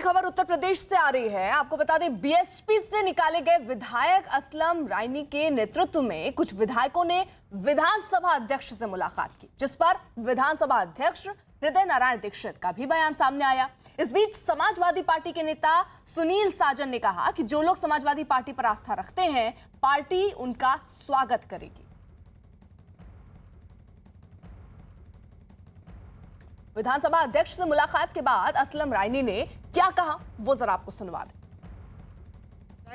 खबर उत्तर प्रदेश से आ रही है। आपको बता दें, बीएसपी से निकाले गए विधायक असलम रायनी के नेतृत्व में कुछ विधायकों ने विधानसभा अध्यक्ष से मुलाकात की, जिस पर विधानसभा अध्यक्ष हृदय नारायण दीक्षित का भी बयान सामने आया। इस बीच समाजवादी पार्टी के नेता सुनील साजन ने कहा कि जो लोग समाजवादी पार्टी पर आस्था रखते हैं, पार्टी उनका स्वागत करेगी। विधानसभा अध्यक्ष से मुलाकात के बाद असलम रायनी ने क्या कहा, वो जरा आपको सुनवा दें।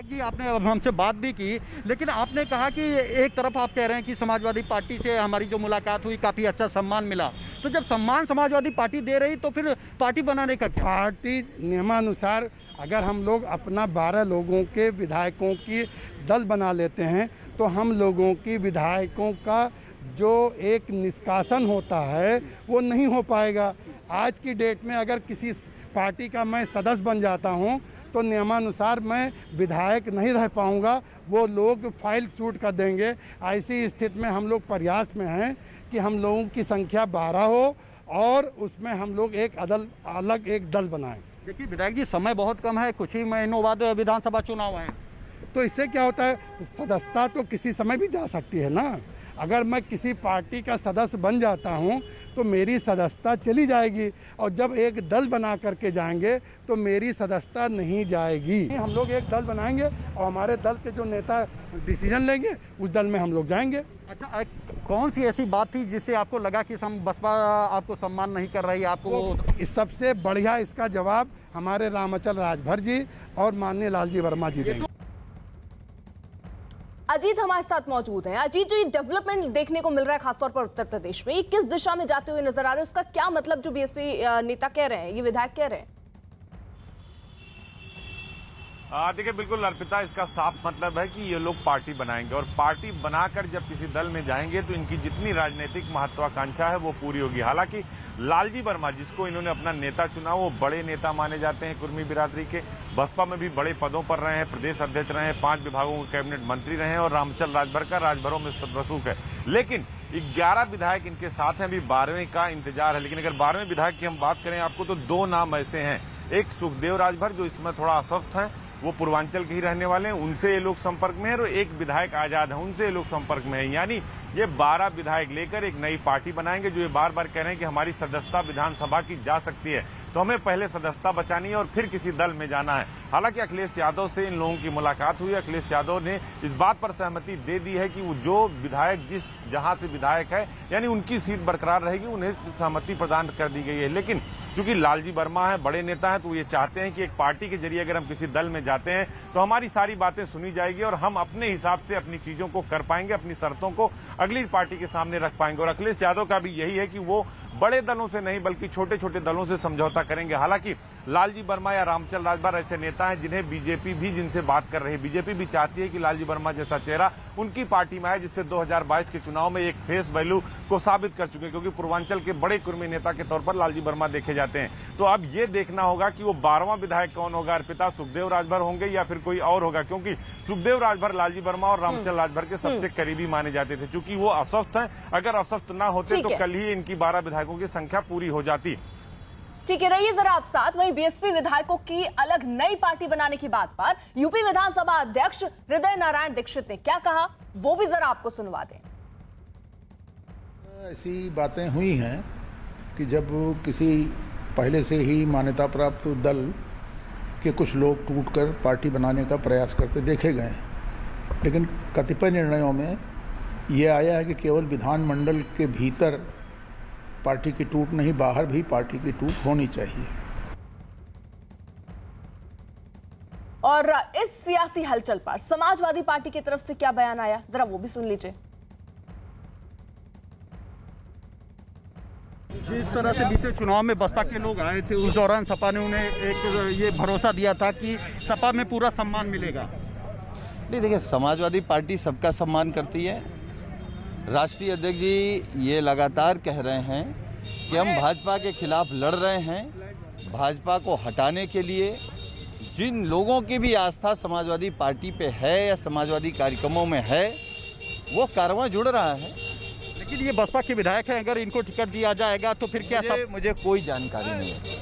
जी, आपने हमसे बात भी की, लेकिन आपने कहा कि एक तरफ आप कह रहे हैं कि समाजवादी पार्टी से हमारी जो मुलाकात हुई काफ़ी अच्छा सम्मान मिला, तो जब सम्मान समाजवादी पार्टी दे रही तो फिर पार्टी बनाने का क्या? पार्टी नियमानुसार अगर हम लोग अपना 12 लोगों के विधायकों की दल बना लेते हैं तो हम लोगों की विधायकों का जो एक निष्कासन होता है वो नहीं हो पाएगा। आज की डेट में अगर किसी पार्टी का मैं सदस्य बन जाता हूं तो नियमानुसार मैं विधायक नहीं रह पाऊंगा, वो लोग फाइल शूट कर देंगे। ऐसी स्थिति में हम लोग प्रयास में हैं कि हम लोगों की संख्या 12 हो और उसमें हम लोग एक अलग एक दल बनाएं। देखिए विधायक जी, समय बहुत कम है, कुछ ही महीनों बाद विधानसभा चुनाव है, तो इससे क्या होता है, सदस्यता तो किसी समय भी जा सकती है ना। अगर मैं किसी पार्टी का सदस्य बन जाता हूं तो मेरी सदस्यता चली जाएगी, और जब एक दल बना करके जाएंगे तो मेरी सदस्यता नहीं जाएगी। हम लोग एक दल बनाएंगे और हमारे दल के जो नेता डिसीजन लेंगे उस दल में हम लोग जाएंगे। अच्छा, कौन सी ऐसी बात थी जिससे आपको लगा कि बसपा आपको सम्मान नहीं कर रही? आपको इस सबसे बढ़िया इसका जवाब हमारे रामचल राजभर जी और माननीय लालजी वर्मा जी देंगे। अजीत हमारे साथ मौजूद हैं। अजीत, जो ये डेवलपमेंट देखने को मिल रहा है खासतौर पर उत्तर प्रदेश में, ये किस दिशा में जाते हुए नजर आ रहे हैं? उसका क्या मतलब जो बीएसपी नेता कह रहे हैं, ये विधायक कह रहे हैं? देखिए, बिल्कुल अर्पिता, इसका साफ मतलब है कि ये लोग पार्टी बनाएंगे और पार्टी बनाकर जब किसी दल में जाएंगे तो इनकी जितनी राजनीतिक महत्वाकांक्षा है वो पूरी होगी। हालांकि लालजी वर्मा, जिसको इन्होंने अपना नेता चुना, वो बड़े नेता माने जाते हैं कुर्मी बिरादरी के। बसपा में भी बड़े पदों पर रहे हैं, प्रदेश अध्यक्ष रहे हैं, 5 विभागों के कैबिनेट मंत्री रहे हैं और रामचल राजभर का राजभरों में रसूख है। लेकिन 11 विधायक इनके साथ हैं, अभी 12वें का इंतजार है। लेकिन अगर 12वें विधायक की हम बात करें आपको, तो 2 नाम ऐसे हैं। एक सुखदेव राजभर, जो इसमें थोड़ा अस्वस्थ हैं, वो पूर्वांचल के ही रहने वाले हैं, उनसे ये लोग संपर्क में है, और एक विधायक आजाद है, उनसे ये लोग संपर्क में है। यानी ये 12 विधायक लेकर एक नई पार्टी बनाएंगे, जो ये बार बार कह रहे हैं कि हमारी सदस्यता विधानसभा की जा सकती है, तो हमें पहले सदस्यता बचानी है और फिर किसी दल में जाना है। हालांकि अखिलेश यादव से इन लोगों की मुलाकात हुई। अखिलेश यादव ने इस बात पर सहमति दे दी है कि वो जो विधायक जहां से विधायक है, यानी उनकी सीट बरकरार रहेगी, उन्हें सहमति प्रदान कर दी गई है। लेकिन चूंकि लालजी वर्मा है, बड़े नेता हैं, तो ये चाहते हैं कि एक पार्टी के जरिए अगर हम किसी दल में जाते हैं तो हमारी सारी बातें सुनी जाएगी और हम अपने हिसाब से अपनी चीजों को कर पाएंगे, अपनी शर्तों को अगली पार्टी के सामने रख पाएंगे। और अखिलेश यादव का भी यही है कि वो बड़े दलों से नहीं बल्कि छोटे छोटे दलों से समझौता करेंगे। हालांकि लालजी वर्मा या रामचल राजभर ऐसे नेता हैं जिन्हें बीजेपी भी जिनसे बात कर रही है। बीजेपी भी चाहती है कि लालजी वर्मा जैसा चेहरा उनकी पार्टी में आए, जिससे 2022 के चुनाव में एक फेस वैल्यू को साबित कर चुके, क्योंकि पूर्वांचल के बड़े कुर्मी नेता के तौर पर लालजी वर्मा देखे जाते हैं। तो अब ये देखना होगा कि वो 12वां विधायक कौन होगा। अर्पिता, सुखदेव राजभर होंगे या फिर कोई और होगा, क्योंकि सुखदेव राजभर लालजी वर्मा और रामचल राजभर के सबसे करीबी माने जाते थे। चूंकि वो अस्वस्थ हैं, अगर अस्वस्थ ना होते तो कल ही इनकी 12 विधायकों की संख्या पूरी हो जाती। ठीक है, रहिए जरा आप साथ। वहीं बीएसपी विधायकों की अलग नई पार्टी बनाने की बात पर यूपी विधानसभा अध्यक्ष हृदय नारायण दीक्षित ने क्या कहा, वो भी जरा आपको सुनवा दें। ऐसी बातें हुई हैं कि जब किसी पहले से ही मान्यता प्राप्त दल के कुछ लोग टूटकर पार्टी बनाने का प्रयास करते देखे गए, लेकिन कतिपय निर्णयों में ये आया है कि केवल विधानमंडल के भीतर पार्टी की टूट नहीं, बाहर भी पार्टी की टूट होनी चाहिए। और इस सियासी हलचल पर समाजवादी पार्टी की तरफ से क्या बयान आया, जरा वो भी सुन लीजिए। जिस तरह से बीते चुनाव में बसपा के लोग आए थे, उस दौरान सपा ने उन्हें एक ये भरोसा दिया था कि सपा में पूरा सम्मान मिलेगा। नहीं, देखिए, समाजवादी पार्टी सबका सम्मान करती है। राष्ट्रीय अध्यक्ष जी ये लगातार कह रहे हैं कि हम भाजपा के खिलाफ लड़ रहे हैं। भाजपा को हटाने के लिए जिन लोगों की भी आस्था समाजवादी पार्टी पे है या समाजवादी कार्यक्रमों में है, वो कारवां जुड़ रहा है। लेकिन ये बसपा के विधायक हैं, अगर इनको टिकट दिया जाएगा तो फिर क्या? मुझे कोई जानकारी नहीं है।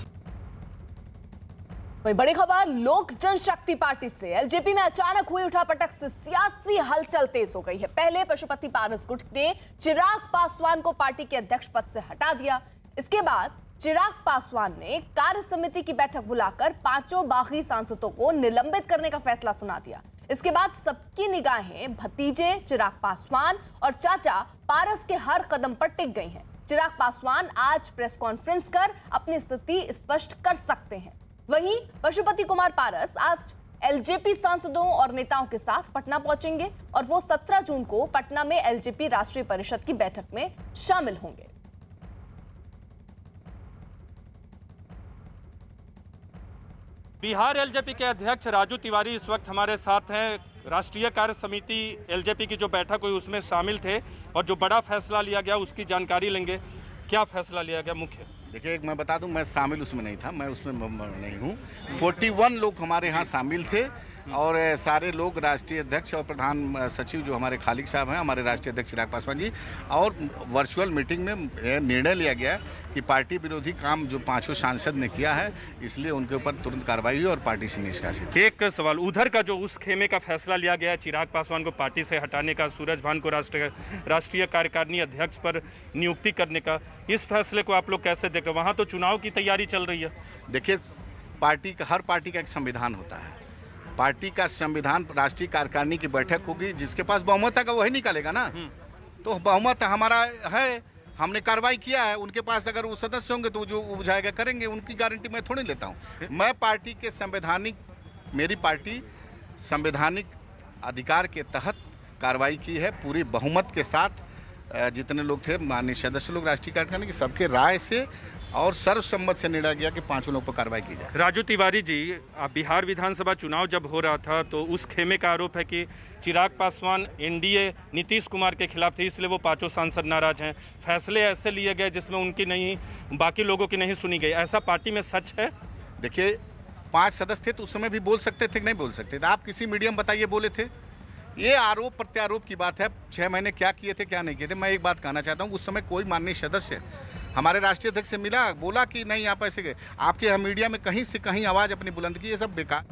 वही बड़ी खबर लोक जनशक्ति पार्टी से एलजेपी में अचानक हुई उठापटक से सियासी हलचल तेज हो गई है। पहले पशुपति पारस गुट ने चिराग पासवान को पार्टी के अध्यक्ष पद से हटा दिया। इसके बाद चिराग पासवान ने कार्य समिति की बैठक बुलाकर 5 बागी सांसदों को निलंबित करने का फैसला सुना दिया। इसके बाद सबकी निगाहें भतीजे चिराग पासवान और चाचा पारस के हर कदम पर टिक गई हैं। चिराग पासवान आज प्रेस कॉन्फ्रेंस कर अपनी स्थिति स्पष्ट कर सकते हैं। वहीं पशुपति कुमार पारस आज एलजेपी सांसदों और नेताओं के साथ पटना पहुंचेंगे और वो 17 जून को पटना में एलजेपी राष्ट्रीय परिषद की बैठक में शामिल होंगे। बिहार एलजेपी के अध्यक्ष राजू तिवारी इस वक्त हमारे साथ हैं। राष्ट्रीय कार्य समिति एलजेपी की जो बैठक हुई उसमें शामिल थे और जो बड़ा फैसला लिया गया उसकी जानकारी लेंगे। क्या फैसला लिया गया मुख्य? देखिए, मैं बता दूं, मैं शामिल उसमें नहीं था, मैं उसमें नहीं हूं। 41 लोग हमारे यहाँ शामिल थे और सारे लोग राष्ट्रीय अध्यक्ष और प्रधान सचिव जो हमारे खालिक साहब हैं, हमारे राष्ट्रीय अध्यक्ष चिराग पासवान जी, और वर्चुअल मीटिंग में निर्णय लिया गया कि पार्टी विरोधी काम जो 5 सांसद ने किया है, इसलिए उनके ऊपर तुरंत कार्रवाई हुई और पार्टी से निष्कासित। एक सवाल उधर का जो उस खेमे का फैसला लिया गया चिराग पासवान को पार्टी से हटाने का, सूरज भान को राष्ट्रीय कार्यकारिणी अध्यक्ष पर नियुक्ति करने का, इस फैसले को आप लोग कैसे देख रहे हो? वहाँ तो चुनाव की तैयारी चल रही है। देखिए, हर पार्टी का एक संविधान होता है। पार्टी का संविधान, राष्ट्रीय कार्यकारिणी की बैठक होगी, जिसके पास बहुमत है वही निकालेगा ना। तो बहुमत हमारा है, हमने कार्रवाई किया है, उनके पास अगर वो सदस्य होंगे तो जो बुझाएगा करेंगे, उनकी गारंटी मैं थोड़ी लेता हूँ। मैं पार्टी के मेरी पार्टी संवैधानिक अधिकार के तहत कार्रवाई की है, पूरी बहुमत के साथ। जितने लोग थे माननीय सदस्य लोग राष्ट्रीय कार्यकारिणी की, सबके राय से और सर्वसम्मत से निर्णय किया कि 5 लोगों पर कार्रवाई की जाए। राजू तिवारी जी, बिहार विधानसभा चुनाव जब हो रहा था तो उस खेमे का आरोप है कि चिराग पासवान एनडीए नीतीश कुमार के खिलाफ थे, इसलिए वो 5 सांसद नाराज हैं। फैसले ऐसे लिए गए जिसमें उनकी नहीं, बाकी लोगों की नहीं सुनी गई, ऐसा पार्टी में सच है? देखिए, 5 सदस्य थे तो उस समय भी बोल सकते थे कि नहीं बोल सकते थे? आप किसी मीडियम बताइए बोले थे? ये आरोप प्रत्यारोप की बात है। 6 महीने क्या किए थे क्या नहीं किए थे। मैं एक बात कहना चाहता हूँ, उस समय कोई माननीय सदस्य हमारे राष्ट्रीय अध्यक्ष से मिला, बोला कि नहीं आप ऐसे गए? आपके मीडिया में कहीं से कहीं आवाज़ अपनी बुलंद की, ये सब बेकार।